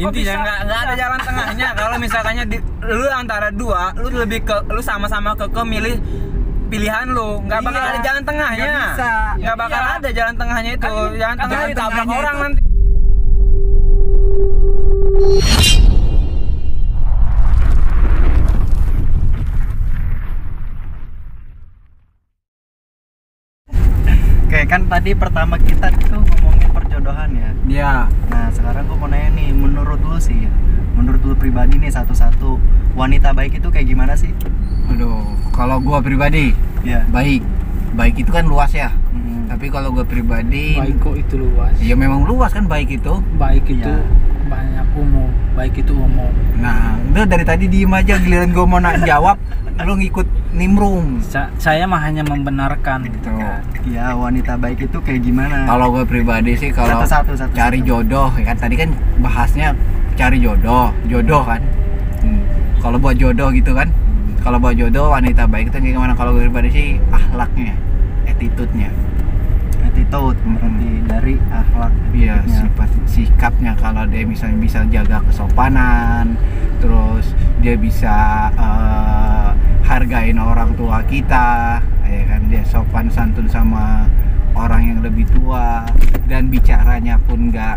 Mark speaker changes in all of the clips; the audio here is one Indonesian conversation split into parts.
Speaker 1: Intinya nggak ada jalan tengahnya. Kalau misalkannya lu antara dua, lu lebih ke lu sama-sama ke milih pilihan lu, nggak bakal ada jalan tengahnya. Nggak bakal ada jalan tengahnya itu. Jalan tengahnya ditabrak orang nanti.
Speaker 2: Oke, kan tadi pertama kita tuh ngomongin perjodohan ya.
Speaker 1: Iya.
Speaker 2: Nah, sekarang gua mau nanya nih, menurut lu sih, menurut lu pribadi nih satu-satu, wanita baik itu kayak gimana sih?
Speaker 3: Aduh, kalau gua pribadi,
Speaker 2: Ya.
Speaker 3: baik itu kan luas ya. Tapi kalau gua pribadi,
Speaker 4: Baik kok itu luas.
Speaker 3: ya memang luas kan baik itu.
Speaker 4: Baik itu
Speaker 2: Ya.
Speaker 4: banyak umum. Baik itu umum.
Speaker 3: Nah, udah dari tadi diem aja, giliran gua mau jawab, lu ngikut nimbrung.
Speaker 4: Saya mah hanya membenarkan.
Speaker 3: Gitu.
Speaker 2: Ya, wanita baik itu kayak gimana?
Speaker 3: Kalau gue pribadi sih kalau
Speaker 2: Satu-satu.
Speaker 3: cari jodoh, ya kan tadi kan bahasnya cari jodoh kan. Kalau buat jodoh gitu kan. Kalau buat jodoh wanita baik itu kayak gimana? Kalau gue pribadi sih akhlaknya, attitude-nya.
Speaker 2: Attitude berarti dari akhlak.
Speaker 3: Iya, sifat sikapnya, kalau dia misalnya bisa jaga kesopanan, terus dia bisa hargain orang tua kita, ya kan, dia sopan santun sama orang yang lebih tua, dan bicaranya pun nggak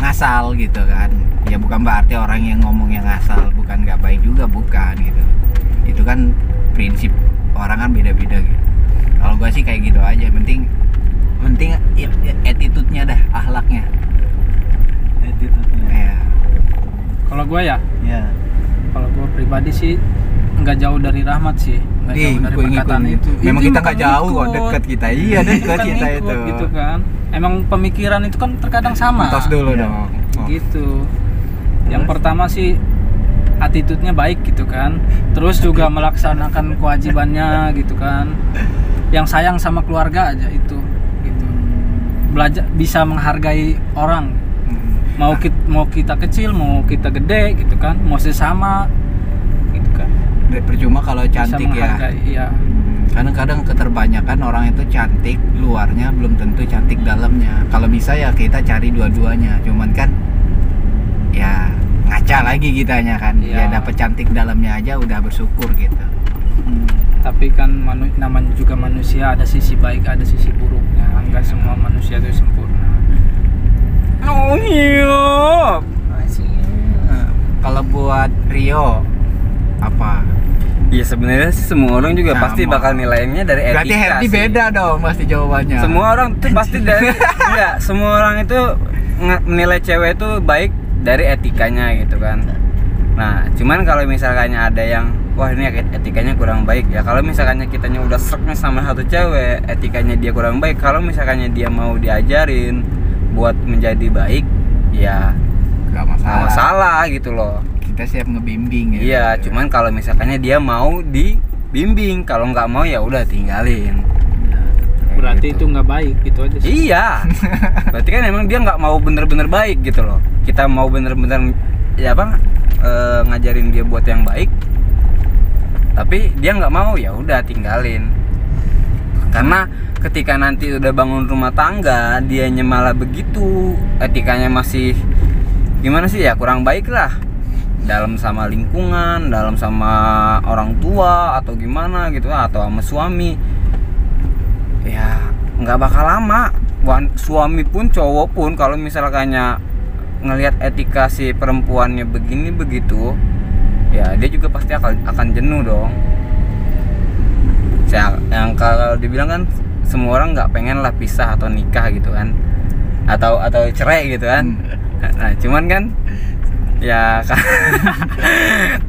Speaker 3: ngasal gitu kan. Ya bukan berarti orang yang ngomongnya ngasal bukan nggak baik juga, bukan gitu. Itu kan prinsip orang kan beda-beda gitu. Kalau gua sih kayak gitu aja, penting ya, attitude-nya dah, akhlaknya.
Speaker 2: Attitude-nya.
Speaker 3: Ya.
Speaker 4: Kalau gue ya,
Speaker 2: Ya.
Speaker 4: kalau gue pribadi sih nggak jauh dari rahmat sih. Nggak jauh dari perkataan itu.
Speaker 3: Memang
Speaker 4: Itu
Speaker 3: kita
Speaker 4: bukan
Speaker 3: nggak jauh kok,
Speaker 4: ikut.
Speaker 3: deket kita. Iya, deket
Speaker 4: Bukan
Speaker 3: kita
Speaker 4: ikut
Speaker 3: itu.
Speaker 4: gitu kan. Emang pemikiran itu kan terkadang sama.
Speaker 3: Tos dulu
Speaker 2: Ya.
Speaker 3: dong. Oh.
Speaker 4: Gitu. Yang pertama sih attitude-nya baik gitu kan. Terus juga melaksanakan kewajibannya gitu kan. Yang sayang sama keluarga aja itu gitu. Belajar bisa menghargai orang. Mau kita kecil, mau kita gede gitu kan. Mau sesama gitu kan.
Speaker 3: Percuma kalau cantik
Speaker 4: bisa
Speaker 3: ya.
Speaker 4: menghargai, iya.
Speaker 3: Kadang-kadang keterbanyakan orang itu cantik luarnya belum tentu cantik dalamnya. Kalau bisa ya kita cari dua-duanya. Cuman kan ya ngaca lagi kitanya kan.
Speaker 4: Iya.
Speaker 3: Ya dapet cantik dalamnya aja udah bersyukur gitu.
Speaker 4: Tapi kan namanya juga manusia, ada sisi baik, ada sisi buruknya. Enggak semua manusia itu sempurna.
Speaker 1: Oh iya.
Speaker 3: Kalau buat Rio apa?
Speaker 1: Iya, sebenarnya sih semua orang juga
Speaker 3: Sama.
Speaker 1: pasti bakal nilainya dari etika.
Speaker 3: Berarti Herdi
Speaker 1: sih.
Speaker 3: beda dong pasti jawabannya.
Speaker 1: Semua orang tuh pasti dari enggak, semua orang itu menilai cewek itu baik dari etikanya gitu kan. Nah, cuman kalau misalkannya ada yang wah ini etikanya kurang baik ya, kalau misalkannya kitanya udah sreknya sama satu cewek, etikanya dia kurang baik, kalau misalkannya dia mau diajarin buat menjadi baik ya
Speaker 3: Gak
Speaker 1: nggak
Speaker 3: masalah.
Speaker 1: masalah gitu loh.
Speaker 3: Kita siap ngebimbing ya.
Speaker 1: Iya, cuman kalau misalkannya dia mau dibimbing, kalau nggak mau ya udah tinggalin.
Speaker 4: Berarti itu nggak baik gitu aja sih.
Speaker 1: Iya, berarti kan emang dia nggak mau bener-bener baik gitu loh. Kita mau bener-bener ya apa ngajarin dia buat yang baik, tapi dia nggak mau, ya udah tinggalin. Karena ketika nanti udah bangun rumah tangga, dianya malah begitu, etikanya masih gimana sih ya, kurang baik lah. Dalam sama lingkungan, dalam sama orang tua atau gimana gitu, atau sama suami, ya nggak bakal lama. Suami pun cowok pun kalau misalkannya ngelihat etika si perempuannya begini begitu, ya dia juga pasti akan jenuh dong. Yang kalau dibilang kan semua orang nggak pengen lah pisah atau nikah gitu kan, atau cerai gitu kan. Nah cuman kan ya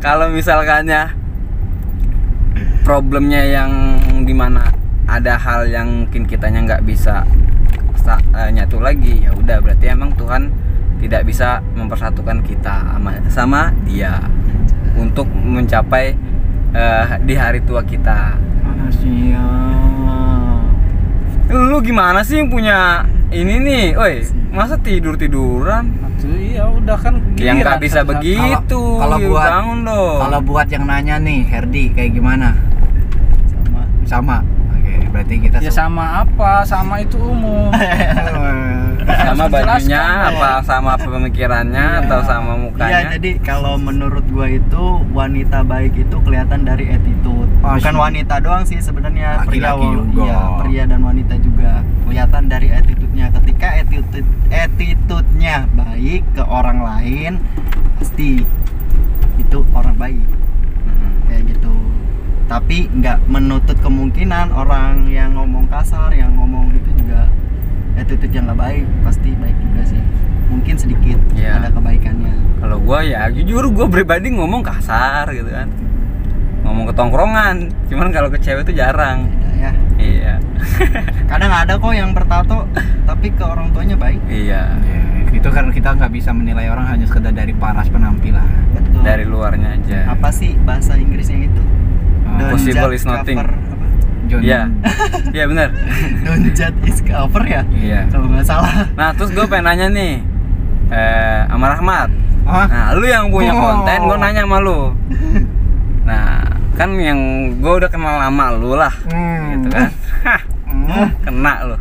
Speaker 1: kalau misalkannya problemnya yang dimana ada hal yang mungkin kitanya nggak bisa nyatu lagi, ya udah berarti emang Tuhan tidak bisa mempersatukan kita sama dia untuk mencapai di hari tua kita. Lu gimana sih yang punya ini nih, oi, masa tiduran?
Speaker 4: Ya udah kan.
Speaker 1: Yang nggak bisa begitu.
Speaker 3: Kalau buat
Speaker 1: bangun dong.
Speaker 3: Kalau buat yang nanya nih, Herdi kayak gimana? Sama. Oke, berarti kita
Speaker 4: Ya sama apa? Sama itu umum.
Speaker 1: Sama
Speaker 4: Harus
Speaker 1: bajunya
Speaker 4: dijelaskan.
Speaker 1: apa sama pemikirannya
Speaker 2: Iya.
Speaker 1: atau sama
Speaker 2: Iya,
Speaker 1: mukanya?
Speaker 2: jadi kalau menurut gua itu wanita baik itu kelihatan dari attitude.
Speaker 3: Oh,
Speaker 2: Bukan
Speaker 3: sih.
Speaker 2: wanita doang sih sebenarnya,
Speaker 3: Laki-laki juga.
Speaker 2: Iya, pria dan wanita juga kelihatan dari attitude-nya. Ketika attitude-nya baik ke orang lain, pasti itu orang baik. Kayak gitu. Tapi nggak menutup kemungkinan orang yang ngomong kasar, yang ngomong itu juga attitude yang nggak baik, pasti baik juga sih. Mungkin sedikit
Speaker 1: Iya.
Speaker 2: ada kebaikannya.
Speaker 1: Kalau gua ya jujur gua pribadi ngomong kasar gitu kan. Ngomong ke tongkrongan, cuman kalau ke cewek itu jarang.
Speaker 2: Beda ya.
Speaker 1: Iya.
Speaker 2: Kadang ada kok yang bertato tapi ke orang tuanya baik.
Speaker 1: Iya.
Speaker 3: Ya, itu kan kita nggak bisa menilai orang hanya sekedar dari paras penampilan.
Speaker 2: Betul.
Speaker 1: Dari luarnya aja.
Speaker 2: Apa sih bahasa Inggrisnya itu? Don't
Speaker 1: Possible
Speaker 2: judge
Speaker 1: is nothing.
Speaker 2: cover, apa?
Speaker 3: John.
Speaker 1: Iya. Iya benar.
Speaker 2: Don't judge is cover ya?
Speaker 1: Iya.
Speaker 2: Kalau nggak salah.
Speaker 1: Nah, terus gue pengen nanya nih. Sama Rahmat.
Speaker 3: Hah?
Speaker 1: Nah, lu yang punya
Speaker 3: Oh.
Speaker 1: konten, gue nanya sama lu. Nah, kan yang gue udah kenal lama lu lah. Gitu kan. Hah, kena lu.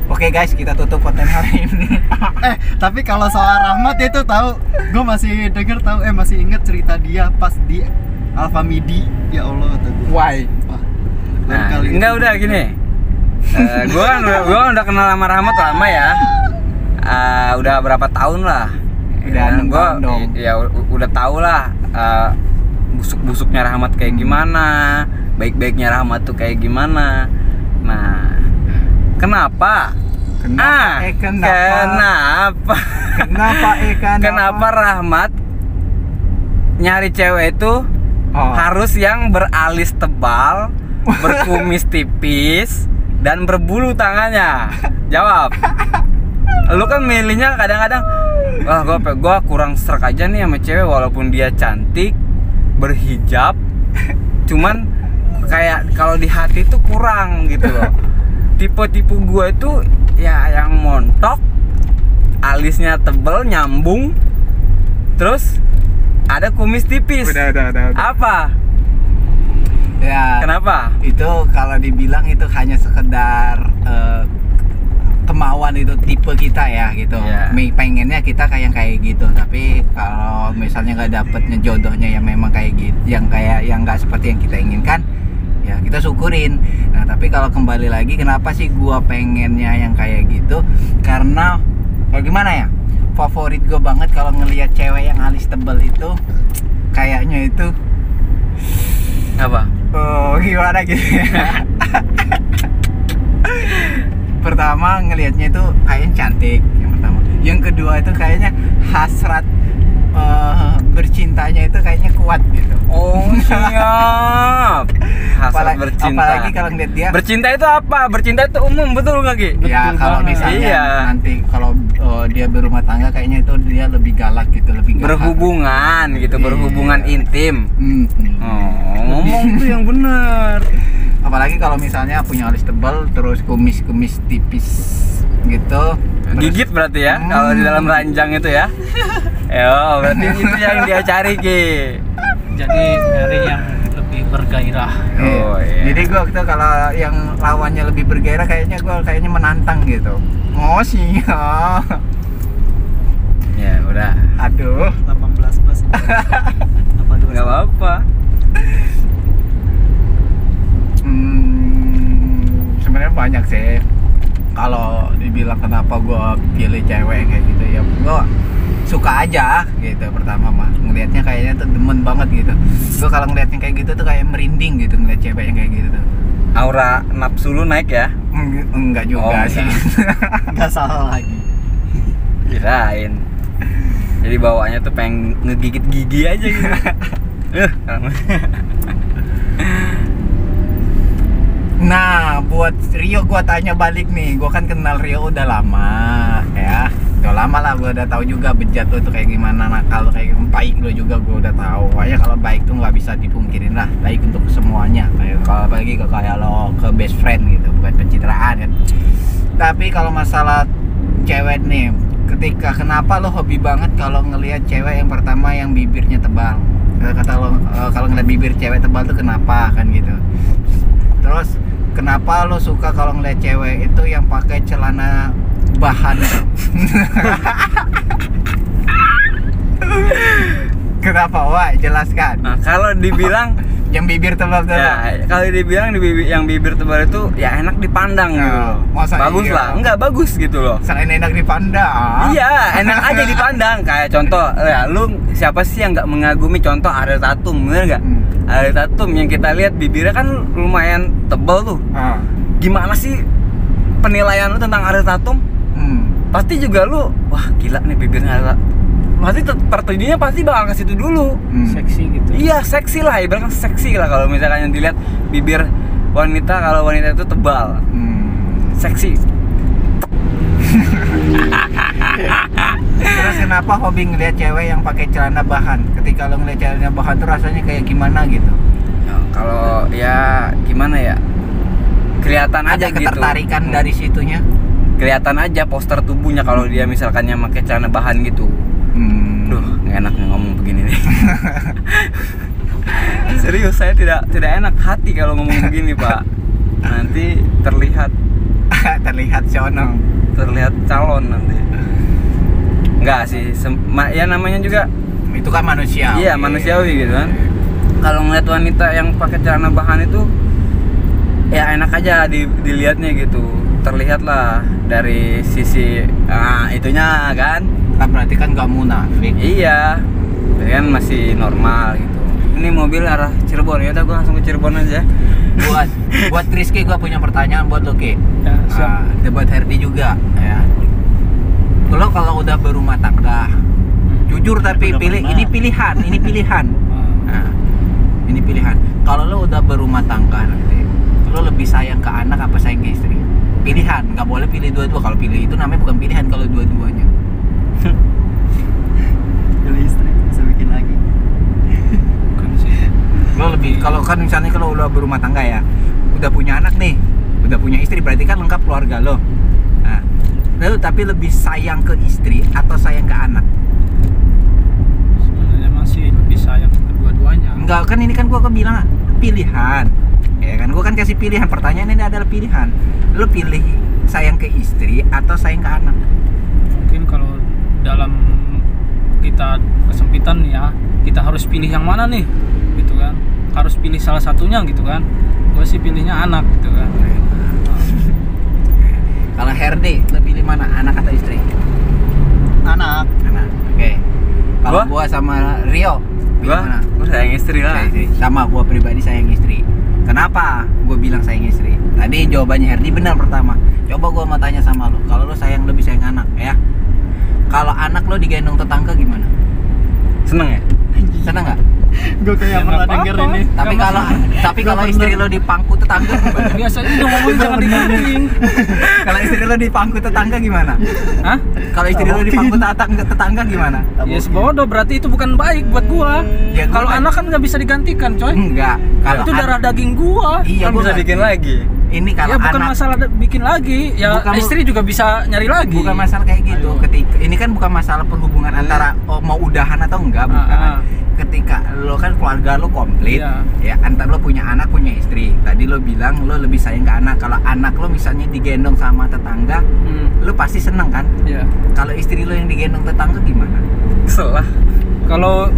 Speaker 3: Oke guys, kita tutup konten hari ini.
Speaker 2: Tapi kalau soal Rahmat itu tahu, gue masih denger tahu, masih inget cerita dia pas di Alfa Midi. Ya Allah, kata gue.
Speaker 3: Why?
Speaker 2: Wah, baru
Speaker 1: Nah,
Speaker 2: kali
Speaker 1: enggak
Speaker 2: itu.
Speaker 1: udah gini. Gue kan udah kenal sama Rahmat lama ya. Udah berapa tahun lah.
Speaker 3: Udah 6
Speaker 1: Gua
Speaker 3: tahun dong.
Speaker 1: ya udah tau lah busuk-busuknya Rahmat kayak gimana, baik-baiknya Rahmat tuh kayak gimana. Nah, kenapa?
Speaker 3: Kenapa?
Speaker 1: Kenapa?
Speaker 3: Kenapa?
Speaker 1: Kenapa Rahmat nyari cewek itu
Speaker 3: Oh.
Speaker 1: harus yang beralis tebal, berkumis tipis, dan berbulu tangannya? Jawab. Lu kan milihnya kadang-kadang, wah gua kurang serak aja nih sama cewek walaupun dia cantik, berhijab, cuman kayak kalau di hati tuh kurang gitu loh. Tipe-tipe gua itu ya yang montok, alisnya tebel, nyambung, terus ada kumis tipis.
Speaker 3: Udah.
Speaker 1: Apa?
Speaker 3: Ya.
Speaker 1: Kenapa?
Speaker 3: Itu kalau dibilang itu hanya sekedar kemauan itu tipe kita ya gitu.
Speaker 1: Iya.
Speaker 3: Pengennya kita kayak gitu, tapi kalau misalnya nggak dapetnya jodohnya yang memang kayak gitu, yang nggak seperti yang kita inginkan, ya kita syukurin. Nah tapi kalau kembali lagi, kenapa sih gua pengennya yang kayak gitu? Karena gimana ya, favorit gue banget kalau ngelihat cewek yang alis tebal itu, kayaknya itu
Speaker 1: Apa?
Speaker 3: gimana gitu ya. Pertama ngelihatnya itu kayaknya cantik, yang pertama. Yang kedua itu kayaknya hasrat bercintanya itu kayaknya kuat gitu.
Speaker 1: Oh siap. Hasrat bercinta.
Speaker 3: Apalagi kalau ngeliat dia.
Speaker 1: Bercinta itu apa? Bercinta itu umum, betul nggak Ki?
Speaker 3: Ya
Speaker 4: Betul
Speaker 3: kalau
Speaker 4: banget.
Speaker 3: misalnya
Speaker 1: Iya.
Speaker 3: nanti kalau dia berumah tangga, kayaknya itu dia lebih galak gitu, lebih galak.
Speaker 1: Berhubungan gitu,
Speaker 3: Iya.
Speaker 1: berhubungan intim. Oh, ngomong tuh yang bener.
Speaker 3: Apalagi kalau misalnya punya alis tebal, terus kumis tipis gitu. Terus-
Speaker 1: Gigit berarti ya, kalau di dalam ranjang itu ya. Yo, berarti itu yang dia cari Ki.
Speaker 4: Jadi nyari yang lebih bergairah.
Speaker 1: Oh,
Speaker 3: Iya.
Speaker 1: iya.
Speaker 3: Jadi gua itu kalau yang lawannya lebih bergairah, kayaknya menantang gitu. Oh sih.
Speaker 1: Ya udah,
Speaker 3: Aduh.
Speaker 2: 18 plus. Apa dua?
Speaker 1: nggak apa-apa.
Speaker 3: Sebenarnya banyak sih. Kalau dibilang kenapa gua pilih cewek kayak gitu, ya gua suka aja gitu. Pertama mah ngelihatnya kayaknya tuh demen banget gitu. Gua kalau ngelihatnya kayak gitu tuh kayak merinding gitu ngeliat cewek yang kayak gitu tuh.
Speaker 1: Aura nafsu lu naik ya?
Speaker 3: Enggak juga
Speaker 1: Oh,
Speaker 3: sih.
Speaker 2: Nggak salah lagi.
Speaker 1: Kirain. Jadi bawaannya tuh pengen ngegigit gigi aja gitu.
Speaker 3: Nah, buat Rio gua tanya balik nih. Gua kan kenal Rio udah lama ya. Udah lama lah, gua udah tahu juga bejat lo tuh kayak gimana, nakal lo kayak gimana, baik lo juga gua udah tahu. Pokoknya kalau baik tuh nggak bisa dipungkirin lah, baik untuk semuanya. Kayak kalau apalagi kayak lo ke best friend gitu, bukan pencitraan kan. Tapi kalau masalah cewek nih, ketika kenapa lo hobi banget kalau ngelihat cewek yang pertama yang bibirnya tebal? Kata lo kalau ngeliat bibir cewek tebal tuh kenapa kan gitu. Terus kenapa lo suka kalau ngeliat cewek itu yang pakai celana bahan? Kenapa, Wak? Jelaskan.
Speaker 1: Nah, kalau dibilang
Speaker 3: Yang bibir tebal-tebal.
Speaker 1: ya, kalau dibilang yang bibir tebal itu ya enak dipandang gitu loh.
Speaker 3: Masa
Speaker 1: Bagus
Speaker 3: iya?
Speaker 1: lah, enggak bagus gitu loh.
Speaker 3: Selain enak dipandang.
Speaker 1: Iya, enak aja dipandang. Kayak contoh, ya lu siapa sih yang nggak mengagumi contoh Ariel Tatum, bener nggak? Ariel Tatum yang kita lihat bibirnya kan lumayan tebal tuh. Gimana sih penilaian lu tentang Ariel Tatum? Pasti juga lu, wah gila nih bibirnya Ariel Tatum. Pasti tertujunya pasti bakal ke situ dulu.
Speaker 4: Seksi gitu.
Speaker 1: Iya, seksi lah, ibaratnya seksi lah kalau misalkan yang dilihat bibir wanita, kalau wanita itu tebal. Seksi.
Speaker 3: Terus kenapa hobi ngeliat cewek yang pakai celana bahan? Ketika lo ngeliat celana bahan tuh rasanya kayak gimana gitu?
Speaker 1: Ya, kalau ya gimana ya? Kelihatan aja
Speaker 3: Ada
Speaker 1: gitu.
Speaker 3: ketertarikan dari situnya?
Speaker 1: Kelihatan aja poster tubuhnya kalau dia misalkannya pakai celana bahan gitu. Duh, nggak enak ngomong begini nih. Serius, saya tidak enak hati kalau ngomong begini, Pak. Nanti terlihat
Speaker 3: Sonong.
Speaker 1: terlihat calon nanti. Enggak sih, ya namanya juga
Speaker 3: Itu kan manusia.
Speaker 1: iya manusiawi gitu kan. Kalau ngeliat wanita yang pakai celana bahan itu ya enak aja dilihatnya gitu. Terlihat lah dari sisi itunya kan.
Speaker 3: Kan berarti kan gak munafik.
Speaker 1: Iya, kan masih normal gitu. Ini mobil arah Cirebon, ya udah gua langsung ke Cirebon aja.
Speaker 3: Buat Rizky gua punya pertanyaan buat lo, Ki.
Speaker 4: Ya, siap.
Speaker 3: Buat Herdi juga ya. Lo kalau udah berumah tangga, jujur tapi
Speaker 2: Udah
Speaker 3: pilih
Speaker 2: pernah.
Speaker 3: ini pilihan. Nah, ini pilihan. Kalau lo udah berumah tangga nanti, lo lebih sayang ke anak apa sayang ke istri? Pilihan, nggak boleh pilih dua-dua. Kalau pilih itu namanya bukan pilihan kalau dua-duanya.
Speaker 2: Pilih istri, bisa bikin lagi.
Speaker 4: Bukan sih.
Speaker 3: Lo lebih kalau kan misalnya kalau udah berumah tangga ya, udah punya anak nih, udah punya istri, berarti kan lengkap keluarga lo. Nah, lalu tapi lebih sayang ke istri atau sayang ke anak?
Speaker 4: Sebenarnya masih lebih sayang kedua-duanya.
Speaker 3: Enggak, kan ini kan gua bilang pilihan. Ya kan gua kan kasih pilihan. Pertanyaan ini adalah pilihan. Lo pilih sayang ke istri atau sayang ke anak?
Speaker 4: Mungkin kalau dalam kita kesempitan ya, kita harus pilih yang mana nih gitu kan, harus pilih salah satunya gitu kan. Gue sih pilihnya anak gitu kan.
Speaker 3: Kalau Herdi, lo pilih mana? Anak atau istri?
Speaker 2: Anak.
Speaker 3: Anak. Oke. Kalau
Speaker 1: Gua?
Speaker 3: gua sama Rio, pilih mana?
Speaker 1: Gua sayang istri lah.
Speaker 3: Sayang istri. Sama gua pribadi sayang istri. Kenapa gua bilang sayang istri? Tadi jawabannya Herdi benar pertama. Coba gua mau tanya sama lo, kalau lo sayang lebih sayang anak ya? Kalau anak lo digendong tetangga gimana?
Speaker 1: Seneng ya?
Speaker 3: Senang nggak?
Speaker 2: Gue kayak
Speaker 4: Ya,
Speaker 2: pernah
Speaker 4: nggak
Speaker 2: denger
Speaker 4: apa-apa.
Speaker 2: ini.
Speaker 3: Tapi
Speaker 4: Nggak
Speaker 3: kalau
Speaker 2: Nggak
Speaker 3: istri
Speaker 2: pernah.
Speaker 3: lo dipangku tetangga gimana?
Speaker 4: Biasanya dong ngomong jangan digandeng.
Speaker 3: Kalau istri lo dipangku tetangga gimana?
Speaker 4: Hah?
Speaker 3: Kalau istri lo dipangku tetangga gimana?
Speaker 4: Ya sebodoh, berarti itu bukan baik buat gua.
Speaker 3: Ya, gua
Speaker 4: Kalau
Speaker 3: kan-
Speaker 4: anak kan nggak bisa digantikan, coy.
Speaker 3: Enggak. Kalau
Speaker 4: Itu darah daging gua.
Speaker 3: Iya,
Speaker 1: Kan
Speaker 3: gua
Speaker 1: bisa
Speaker 3: ngerti.
Speaker 1: bikin lagi.
Speaker 3: Ini
Speaker 4: Ya
Speaker 3: kalau
Speaker 4: bukan
Speaker 3: anak
Speaker 4: masalah bikin lagi, ya
Speaker 3: Bukan-
Speaker 4: istri juga bisa nyari lagi.
Speaker 3: bukan masalah kayak gitu.
Speaker 4: Ayo.
Speaker 3: Ketika ini kan bukan masalah perhubungan antara mau udahan atau enggak, bukan. Ketika lo kan keluarga lo komplit,
Speaker 4: Iya.
Speaker 3: ya antar lo punya anak punya istri. Tadi lo bilang lo lebih sayang ke anak. Kalau anak lo misalnya digendong sama tetangga, lo pasti seneng kan?
Speaker 4: Ya.
Speaker 3: Kalau istri lo yang digendong tetangga gimana?
Speaker 1: Kesel lah.
Speaker 4: Kalau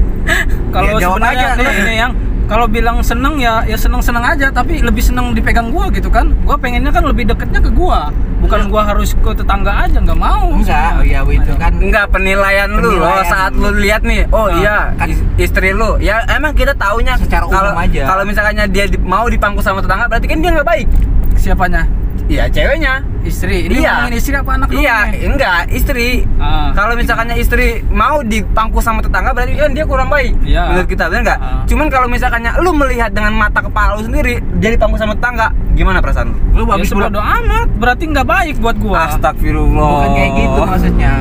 Speaker 3: Ya, jawab
Speaker 4: sebenarnya
Speaker 3: aja,
Speaker 4: nih,
Speaker 3: kan?
Speaker 4: ini yang kalau bilang seneng ya seneng aja, tapi lebih seneng dipegang gua gitu kan. Gua pengennya kan lebih deketnya ke gua, bukan gua harus ke tetangga aja, nggak mau.
Speaker 3: Enggak, oh ya itu kan
Speaker 1: Enggak, penilaian lu loh
Speaker 3: Penilaian
Speaker 1: saat
Speaker 3: lu.
Speaker 1: lu lihat nih. Oh
Speaker 4: Nah,
Speaker 1: iya,
Speaker 3: kan-
Speaker 1: istri lu. Ya emang kita taunya
Speaker 3: Secara umum
Speaker 1: kalau
Speaker 3: aja.
Speaker 1: kalau misalkannya dia mau dipangku sama tetangga, berarti kan dia nggak baik.
Speaker 4: Siapanya?
Speaker 1: Iya, ceweknya.
Speaker 4: Istri. Ini
Speaker 1: Iya.
Speaker 4: ngomongin istri apa anak lu?
Speaker 1: Iya,
Speaker 4: nih?
Speaker 1: enggak, istri.
Speaker 4: Ah.
Speaker 1: Kalau misalkannya istri mau dipangku sama tetangga, berarti kan dia kurang baik.
Speaker 4: Iya.
Speaker 1: Menurut kita, benar nggak?
Speaker 4: Ah.
Speaker 1: Cuman kalau misalkannya lu melihat dengan mata kepala lu sendiri, dia dipangku sama tetangga, gimana perasaan lu?
Speaker 3: lo
Speaker 4: Ya
Speaker 3: habis
Speaker 4: sebodoh amat, berarti nggak baik buat gua.
Speaker 1: Astagfirullah.
Speaker 3: bukan kayak gitu maksudnya.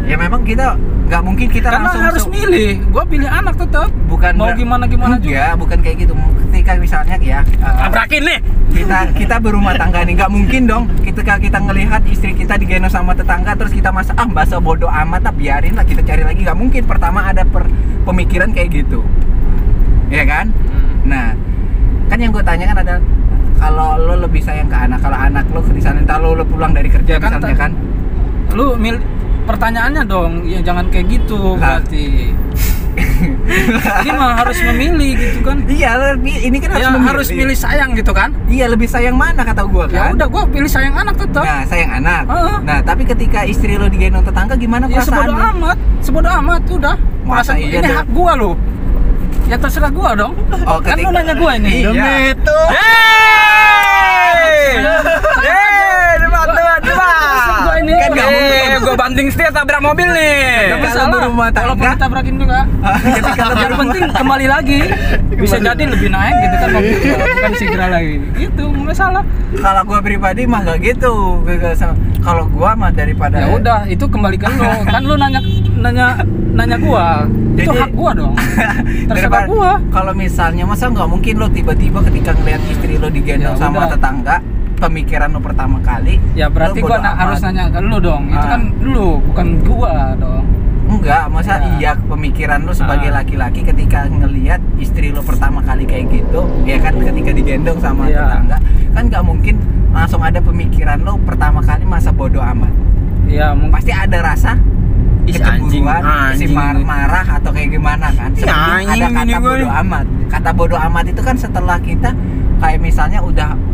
Speaker 3: Ya memang kita nggak mungkin kita
Speaker 4: Karena
Speaker 3: langsung
Speaker 4: harus milih. Gua pilih anak tetap.
Speaker 3: bukan
Speaker 4: Mau gimana juga.
Speaker 3: Enggak, bukan kayak gitu. Ketika misalnya ya
Speaker 1: Tabrakin nih.
Speaker 3: kita berumah tangga nih, nggak mungkin dong ketika kita ngelihat istri kita digendong sama tetangga terus kita masa bahasa bodoh amat, biarin lah kita cari lagi. Nggak mungkin. Pertama ada pemikiran kayak gitu, ya kan? Nah, kan yang gue tanyakan ada kalau lo lebih sayang ke anak, kalau anak lo misalnya entar lo pulang dari kerja
Speaker 4: Ya kan,
Speaker 3: misalnya kan.
Speaker 4: Lu pertanyaannya dong, ya jangan kayak gitu
Speaker 3: Lah.
Speaker 4: berarti. Ini mah harus memilih gitu kan.
Speaker 3: Iya, ini kan harus
Speaker 4: Ya
Speaker 3: memilih.
Speaker 4: harus milih sayang gitu kan.
Speaker 3: Iya, lebih sayang mana kata gua
Speaker 4: Ya
Speaker 3: kan?
Speaker 4: udah gua pilih sayang anak tetap.
Speaker 3: Nah, sayang anak.
Speaker 4: Heeh.
Speaker 3: Nah, tapi ketika istri lo digendong tetangga gimana
Speaker 4: Ya
Speaker 3: perasaan
Speaker 4: sebodoh
Speaker 3: lo?
Speaker 4: amat, sebodoh amat udah.
Speaker 3: Masa
Speaker 4: Perasaan
Speaker 3: iya
Speaker 4: ini
Speaker 3: dong?
Speaker 4: hak gua loh. Ya terserah gua dong.
Speaker 3: Oh,
Speaker 4: Kan lu
Speaker 3: ketika-
Speaker 4: nanya gua ini.
Speaker 3: Iya.
Speaker 2: Demi itu.
Speaker 4: Gua ini.
Speaker 3: Kan nggak mungkin.
Speaker 1: Gua banting setir tabrak mobil nih.
Speaker 4: Nggak
Speaker 3: Kalau
Speaker 4: masalah.
Speaker 3: berumah tangga-
Speaker 4: Walaupun ditabrakin juga.
Speaker 3: Ketika lo
Speaker 4: Yang penting kembali lagi. Bisa jadi lebih naik gitu kan mobil gua, bukan segera lagi. Itu nggak masalah.
Speaker 3: Kalau gua pribadi mah nggak gitu. Kalau gua mah daripada
Speaker 4: Ya udah, itu kembali ke lu. Kan lu nanya gua. Itu
Speaker 3: Jadi-
Speaker 4: hak gua dong. Terserah
Speaker 3: daripada-
Speaker 4: gua.
Speaker 3: Kalau misalnya masa nggak mungkin lo tiba-tiba ketika ngeliat istri lo digendong
Speaker 4: Ya
Speaker 3: sama
Speaker 4: udah.
Speaker 3: tetangga, pemikiran lo pertama kali
Speaker 4: Ya berarti
Speaker 3: lo
Speaker 4: gua
Speaker 3: bodo amat.
Speaker 4: harus nanya ke lu dong. Itu
Speaker 3: Ah.
Speaker 4: kan lu, bukan gua dong.
Speaker 3: Enggak, masa
Speaker 4: Ya.
Speaker 3: iya pemikiran lo sebagai
Speaker 4: Ah.
Speaker 3: laki-laki ketika ngelihat istri lo pertama kali kayak gitu, ya kan ketika digendong sama
Speaker 4: Iya.
Speaker 3: tetangga, kan nggak mungkin langsung ada pemikiran lo pertama kali masa bodoh amat.
Speaker 4: Ya mungkin.
Speaker 3: Pasti ada rasa
Speaker 1: Ih, anjing,
Speaker 3: kecemburuan, si
Speaker 1: anjing.
Speaker 3: marah atau kayak gimana kan?
Speaker 1: Ih,
Speaker 3: Sebelum
Speaker 1: anjing
Speaker 3: ada
Speaker 1: ini
Speaker 3: kata
Speaker 1: gua
Speaker 3: bodoh
Speaker 1: nih.
Speaker 3: amat. Kata bodoh amat itu kan setelah kita kayak misalnya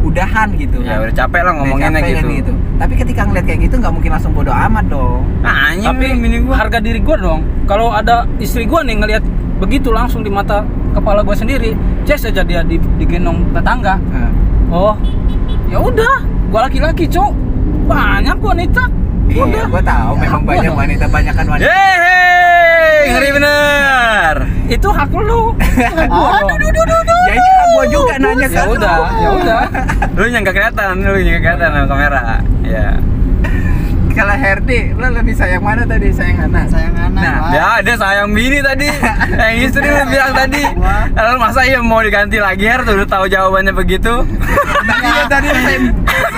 Speaker 3: udahan gitu
Speaker 1: Ya
Speaker 3: kan.
Speaker 1: udah capek lah
Speaker 3: Udah
Speaker 1: ngomonginnya
Speaker 3: capek kan
Speaker 1: gitu.
Speaker 3: Tapi ketika ngeliat kayak gitu nggak mungkin langsung bodoh amat dong.
Speaker 1: Anjing
Speaker 4: Tapi
Speaker 1: mini gua.
Speaker 4: harga diri gua dong. Kalau ada istri gua nih ngelihat begitu langsung di mata kepala gua sendiri, ces aja dia digendong tetangga.
Speaker 3: Nah,
Speaker 4: Oh, ya udah, gua laki-laki, Cok. Banyak wanita.
Speaker 3: iya,
Speaker 4: Udah.
Speaker 3: gua tahu
Speaker 4: Ya,
Speaker 3: memang
Speaker 4: gua
Speaker 3: banyak
Speaker 4: dong.
Speaker 3: wanita, banyakan wanita.
Speaker 1: Yeay, ngeri bener.
Speaker 4: Itu hak lu. Hak gua dong.
Speaker 3: Ya ini hak gua juga nanya
Speaker 4: Ya
Speaker 3: kan.
Speaker 4: udah, ya udah.
Speaker 1: Lu yang gak kelihatan, sama kamera. Ya.
Speaker 3: Kalau Herdi, lo lebih sayang mana tadi? Sayang anak.
Speaker 2: Sayang anak,
Speaker 3: Nah,
Speaker 2: Pak.
Speaker 1: Ya, dia sayang bini tadi. Yang istri lu bilang tadi. Lalu masa iya mau diganti lagi Her tuh udah tahu jawabannya begitu.
Speaker 3: Iya tadi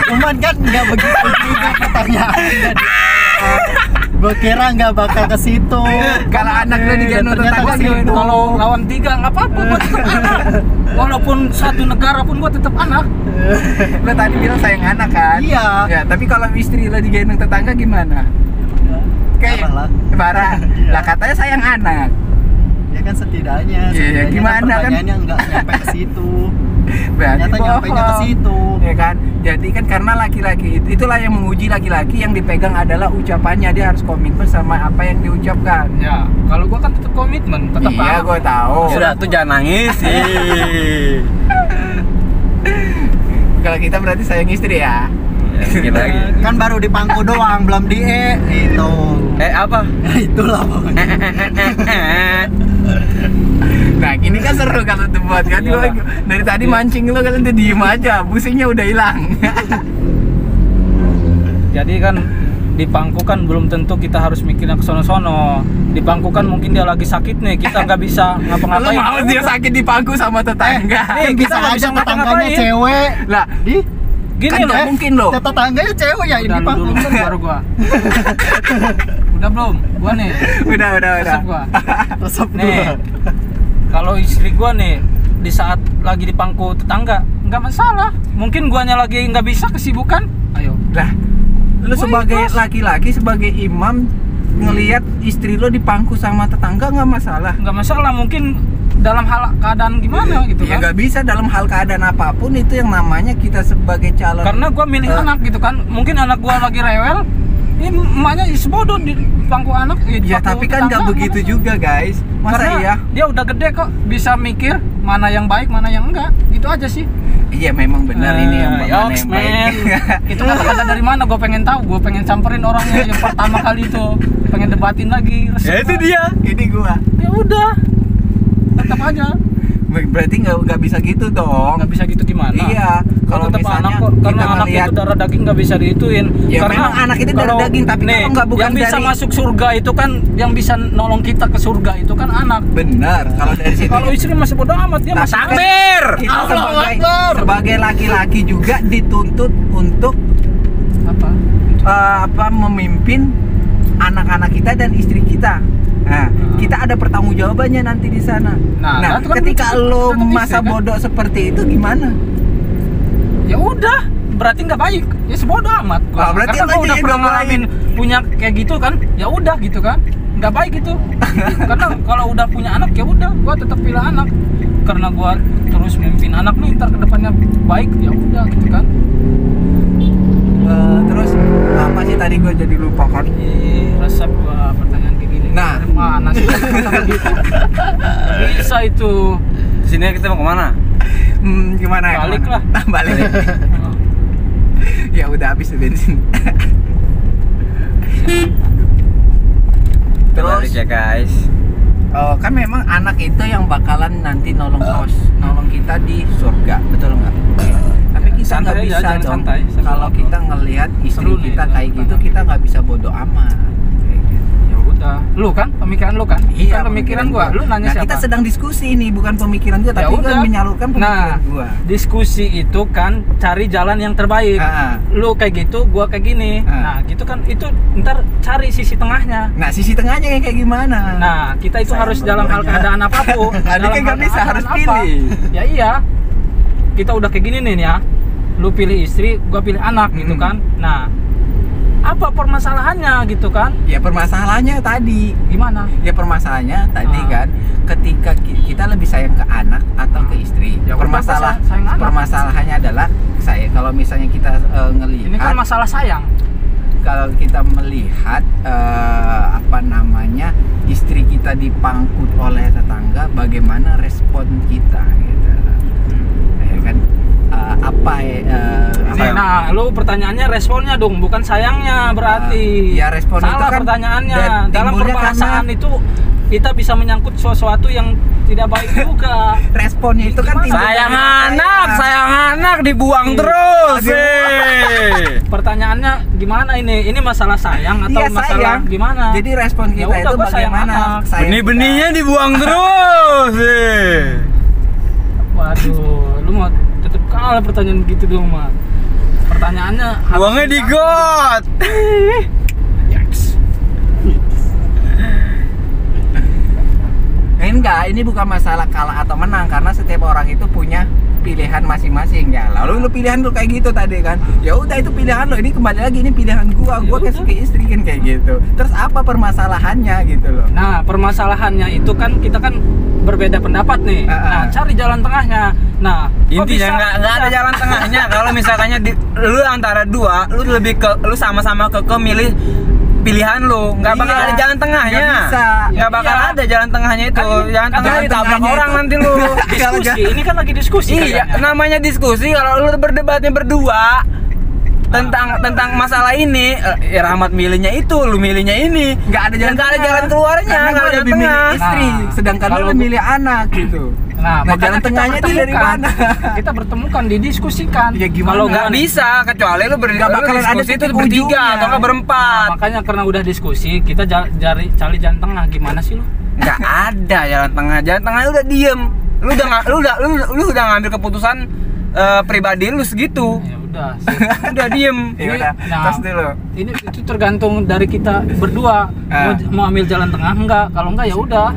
Speaker 2: Cuman kan nggak begitu juga pertanyaannya. Gue kira nggak bakal ke situ.
Speaker 3: kalau anak lo digendong
Speaker 2: Ternyata
Speaker 3: tetangga
Speaker 2: ke situ.
Speaker 3: gimana?
Speaker 4: Kalau lawan 3 nggak apa-apa, gua tetap anak. Walaupun satu negara pun gua tetap anak.
Speaker 3: Lo tadi bilang sayang anak kan?
Speaker 2: Iya.
Speaker 3: Ya, tapi kalau istri lo digendong tetangga gimana? Kayak
Speaker 2: Marah lah.
Speaker 3: marah. Lah katanya sayang anak.
Speaker 2: Ya kan setidaknya.
Speaker 3: Iya,
Speaker 2: setidaknya
Speaker 3: gimana kan?
Speaker 2: pertanyaannya nggak nyampe ke situ.
Speaker 3: Berarti
Speaker 2: Ternyata nyampainya ke
Speaker 3: bohong.
Speaker 2: situ.
Speaker 3: Ya kan? Jadi kan karena laki-laki itulah yang menguji laki-laki, yang dipegang adalah ucapannya, dia harus komitmen sama apa yang diucapkan.
Speaker 4: Ya, kalau gua kan tetap komitmen, tetap
Speaker 3: Iya,
Speaker 4: anak.
Speaker 3: gue tahu.
Speaker 1: Sudah tuh jangan nangis sih.
Speaker 3: Kalau kita berarti sayang istri ya.
Speaker 1: Ya, dikit lagi.
Speaker 2: Kan baru di pangku doang, belum di itu.
Speaker 1: Apa?
Speaker 2: Itulah pokoknya.
Speaker 3: Nah, ini kan seru kalau debat kan.
Speaker 4: Iya.
Speaker 3: Gua dari tadi mancing lo kalian tuh diem aja, pusingnya udah hilang.
Speaker 4: Jadi kan di pangku kan belum tentu kita harus mikirnya ke sono-sono. Di pangku kan mungkin dia lagi sakit nih, kita nggak bisa
Speaker 3: Lo
Speaker 4: ngapa-ngapain.
Speaker 3: mau dia sakit di pangku sama tetangga?
Speaker 4: Eh, kita nggak bisa
Speaker 2: aja tetangganya
Speaker 4: ngapa-ngapain.
Speaker 2: cewek.
Speaker 3: Lah,
Speaker 2: Ih,
Speaker 4: Gini
Speaker 3: kan
Speaker 4: loh.
Speaker 3: nggak mungkin loh.
Speaker 2: tetangganya cewek ya
Speaker 4: Udah
Speaker 2: ini
Speaker 4: lu
Speaker 2: pangku.
Speaker 4: dulu baru gua. Udah belum? Gua nih.
Speaker 3: Udah.
Speaker 4: Resep gua.
Speaker 2: Resep
Speaker 4: Nih.
Speaker 2: gua.
Speaker 4: Kalau istri gua nih di saat lagi di pangku tetangga nggak masalah. Mungkin guanya lagi nggak bisa kesibukan. Ayo.
Speaker 3: Lah, lo
Speaker 4: Gua
Speaker 3: sebagai
Speaker 4: ikhlas.
Speaker 3: laki-laki, sebagai imam ngelihat istri lo di pangku sama tetangga nggak masalah.
Speaker 4: Nggak masalah. Mungkin dalam hal keadaan gimana gitu
Speaker 3: Ya
Speaker 4: kan.
Speaker 3: nggak bisa dalam hal keadaan apapun, itu yang namanya kita sebagai calon.
Speaker 4: Karena gua milih anak gitu kan. Mungkin anak gua lagi rewel. Ini emaknya sebodoh di pangku anak. Di
Speaker 3: Ya
Speaker 4: pangku
Speaker 3: tapi kan nggak
Speaker 4: tetangga,
Speaker 3: begitu
Speaker 4: mana?
Speaker 3: juga guys. Masa
Speaker 4: Karena
Speaker 3: iya?
Speaker 4: dia udah gede kok, bisa mikir mana yang baik, mana yang enggak. Gitu aja sih.
Speaker 3: Iya memang benar ini yang mana
Speaker 4: Yoks,
Speaker 3: yang baik.
Speaker 4: man. Itu kata-kata dari mana? Gue pengen tahu. Gue pengen samperin orangnya yang pertama kali itu. Pengen debatin lagi. Resep
Speaker 1: Ya itu
Speaker 4: gua.
Speaker 1: dia.
Speaker 3: Ini gua.
Speaker 4: Ya udah. Tetap aja.
Speaker 3: Berarti nggak bisa gitu dong.
Speaker 4: Nggak bisa gitu gimana?
Speaker 3: Iya,
Speaker 4: Kalau
Speaker 3: kalau
Speaker 4: tetap
Speaker 3: misalnya
Speaker 4: anak kok. Karena
Speaker 3: kita
Speaker 4: anak
Speaker 3: ngelihat-
Speaker 4: itu darah daging nggak bisa dihituin.
Speaker 3: Ya,
Speaker 4: Karena
Speaker 3: memang anak itu darah daging, tapi
Speaker 4: nih,
Speaker 3: kalau nggak bukan
Speaker 4: yang bisa
Speaker 3: dari-
Speaker 4: masuk surga itu kan, yang bisa nolong kita ke surga itu kan anak.
Speaker 3: Benar. Kalau dari situ.
Speaker 4: Kalau istri masih bodoh amat, dia
Speaker 3: Tapi
Speaker 4: masih
Speaker 3: kan
Speaker 1: Takbir.
Speaker 3: kita
Speaker 4: Allahu
Speaker 3: sebagai
Speaker 4: Akbar.
Speaker 3: sebagai laki-laki juga dituntut untuk
Speaker 4: apa?
Speaker 3: memimpin anak-anak kita dan istri kita. Nah, kita ada pertanggungjawabannya nanti di sana.
Speaker 4: Nah,
Speaker 3: Nah,
Speaker 4: itu kan
Speaker 3: ketika
Speaker 4: lucu.
Speaker 3: lo
Speaker 4: Tetap istri,
Speaker 3: masa
Speaker 4: kan?
Speaker 3: bodoh seperti itu gimana?
Speaker 4: ya udah, berarti nggak baik. Ya sebodoh amat.
Speaker 3: Oh, berarti
Speaker 4: karena
Speaker 3: lu
Speaker 4: gua udah
Speaker 3: jadi
Speaker 4: pernah
Speaker 3: nggak
Speaker 4: ngalamin punya kayak gitu kan, ya udah gitu kan, nggak baik gitu. Karena kalau udah punya anak ya udah, gua tetap pilih anak. Karena gua terus mimpin anak nih, ntar kedepannya baik, ya udah gitu kan.
Speaker 3: Terus apa sih tadi gue jadi lupa kan?
Speaker 4: Resep gua pertanyaan kayak gini.
Speaker 3: Nah.
Speaker 4: Dari mana sih sama gitu? Nggak bisa itu.
Speaker 1: Di sini kita mau kemana?
Speaker 3: Gimana ya?
Speaker 4: Balik
Speaker 3: kemana?
Speaker 4: lah.
Speaker 3: Balik. Ya udah habis bensin.
Speaker 1: Terbalik ya guys.
Speaker 3: Kan memang anak itu yang bakalan nanti nolong kita di surga, betul nggak? Tapi kita
Speaker 4: Santai
Speaker 3: nggak
Speaker 4: aja,
Speaker 3: bisa
Speaker 4: jangan
Speaker 3: dong.
Speaker 4: santai, sambil
Speaker 3: Kalau
Speaker 4: ngobrol.
Speaker 3: kita ngelihat istri
Speaker 4: Seru nih,
Speaker 3: kita
Speaker 4: itu
Speaker 3: kayak gitu,
Speaker 4: pertanyaan.
Speaker 3: kita nggak bisa bodoh amat. Kayak gitu.
Speaker 4: Ya udah, lu kan pemikiran lu kan? Bukan pemikiran gua. Lu nanya
Speaker 3: Nah,
Speaker 4: siapa?
Speaker 3: kita sedang diskusi ini, bukan pemikiran gua,
Speaker 4: Ya
Speaker 3: tapi
Speaker 4: udah.
Speaker 3: kan menyalurkan pemikiran gua.
Speaker 4: Diskusi itu kan cari jalan yang terbaik.
Speaker 3: Ah.
Speaker 4: Lu kayak gitu, gua kayak gini.
Speaker 3: Ah.
Speaker 4: Nah, gitu kan itu ntar cari sisi tengahnya.
Speaker 3: Nah, sisi tengahnya yang kayak gimana?
Speaker 4: Nah, kita itu
Speaker 2: Sayang
Speaker 4: harus dalam hal
Speaker 2: berduanya.
Speaker 4: keadaan apapun.
Speaker 3: Tadi
Speaker 4: Dalam
Speaker 3: kan nggak
Speaker 4: hal
Speaker 3: bisa,
Speaker 4: keadaan
Speaker 3: harus
Speaker 4: apa.
Speaker 3: pilih.
Speaker 4: Ya iya. Kita udah kayak gini nih ya. Lu pilih istri, gua pilih anak gitu kan. Nah, apa permasalahannya gitu kan?
Speaker 3: Ya permasalahannya tadi.
Speaker 4: Gimana?
Speaker 3: Ya permasalahannya tadi
Speaker 4: Ah.
Speaker 3: kan ketika kita lebih sayang ke anak atau ke istri.
Speaker 4: Ya, gua sayang anak.
Speaker 3: Permasalahannya adalah saya kalau misalnya kita ngelihat
Speaker 4: Ini kan masalah sayang.
Speaker 3: kalau kita melihat apa namanya istri kita dipangkut oleh tetangga, bagaimana respon kita gitu. Ya kan apa
Speaker 4: Nih, nah, lu pertanyaannya responnya dong, bukan sayangnya berarti.
Speaker 3: Ya, respon
Speaker 4: salah
Speaker 3: itu kan
Speaker 4: pertanyaannya.
Speaker 3: dan
Speaker 4: Dalam
Speaker 3: timbulnya
Speaker 4: perbahasaan
Speaker 3: karena-
Speaker 4: itu kita bisa menyangkut sesuatu yang tidak baik juga.
Speaker 3: responnya itu kan
Speaker 4: Gimana?
Speaker 3: timbul
Speaker 1: Sayang
Speaker 3: dari
Speaker 1: anak,
Speaker 3: saya.
Speaker 1: sayang anak dibuang
Speaker 4: Iya.
Speaker 1: terus.
Speaker 4: Pertanyaannya gimana ini? Ini masalah sayang atau
Speaker 3: Iya,
Speaker 4: masalah
Speaker 3: sayang.
Speaker 4: gimana?
Speaker 3: Jadi respon
Speaker 4: Ya
Speaker 3: kita
Speaker 4: udah,
Speaker 3: itu
Speaker 4: gua sayang
Speaker 3: bagaimana?
Speaker 4: anak.
Speaker 3: Sayang
Speaker 1: Benih-benihnya dibuang terus.
Speaker 4: Waduh, lu mau tetep kalah pertanyaan gitu dong, Mak. Pertanyaannya harus
Speaker 1: Buangnya di got.
Speaker 3: Enggak, ini bukan masalah kalah atau menang karena setiap orang itu punya pilihan masing-masing ya. Lalu lu pilihan lu kayak gitu tadi kan. Ya udah itu pilihan lu. Ini kembali lagi ini pilihan gua. Gua
Speaker 4: Ya
Speaker 3: kasih
Speaker 4: udah.
Speaker 3: ke istri kan kayak gitu. Terus apa permasalahannya gitu loh.
Speaker 4: Nah, permasalahannya itu kan kita kan berbeda pendapat nih. Nah, cari jalan tengahnya. Nah, kok
Speaker 1: Intinya
Speaker 4: bisa-
Speaker 1: nggak ada jalan tengahnya. Kalau misalkannya lu antara dua, lu lebih ke lu sama-sama ke milih pilihan lu, nggak bakal
Speaker 3: Iya,
Speaker 1: ada jalan tengahnya.
Speaker 3: nggak bisa.
Speaker 1: Nggak bakal
Speaker 4: Iya.
Speaker 1: ada jalan tengahnya itu.
Speaker 4: Kan-
Speaker 1: Jalan
Speaker 4: kan
Speaker 1: tengahnya
Speaker 3: jalan
Speaker 1: ditabrak
Speaker 3: tengahnya
Speaker 1: orang
Speaker 3: itu-
Speaker 1: nanti lu.
Speaker 4: Diskusi, ini kan lagi diskusi.
Speaker 1: Iya,
Speaker 4: katanya.
Speaker 1: namanya diskusi. Kalau lu berdebatnya berdua tentang masalah ini, ya Rahmat milihnya itu, lu milihnya ini.
Speaker 3: Nggak ada jalan
Speaker 1: Nggak ada
Speaker 3: tengah.
Speaker 1: jalan keluarnya,
Speaker 3: Karena
Speaker 1: nggak
Speaker 3: gua
Speaker 1: ada jalan
Speaker 3: lebih milih
Speaker 1: tengah.
Speaker 3: istri,
Speaker 4: Nah,
Speaker 3: sedangkan lu
Speaker 4: kalau
Speaker 3: lebih milih anak gitu.
Speaker 4: Nah,
Speaker 3: Nah,
Speaker 4: makanya
Speaker 3: jalan
Speaker 4: kita
Speaker 3: tengahnya itu dari
Speaker 4: pertemukan.
Speaker 3: mana?
Speaker 4: Kita bertemukan, didiskusikan.
Speaker 3: Ya, gimana?
Speaker 4: Kalau
Speaker 1: Nggak
Speaker 4: gua nih-
Speaker 1: bisa kecuali lu
Speaker 3: Nggak bakalan ada
Speaker 1: diskusi itu
Speaker 3: titik
Speaker 1: bertiga
Speaker 3: ujungnya.
Speaker 1: atau nggak berempat.
Speaker 4: Makanya karena udah diskusi, kita cari jalan tengah. Gimana sih lu?
Speaker 1: Nggak ada jalan tengah. Jalan tengah udah diem. Lu udah ngambil keputusan pribadi lu segitu.
Speaker 4: Ya udah.
Speaker 1: Udah diem.
Speaker 3: Ya udah,
Speaker 4: Nah,
Speaker 3: tos dulu.
Speaker 4: Ini itu tergantung dari kita berdua mau ambil jalan tengah enggak. Kalau enggak ya udah.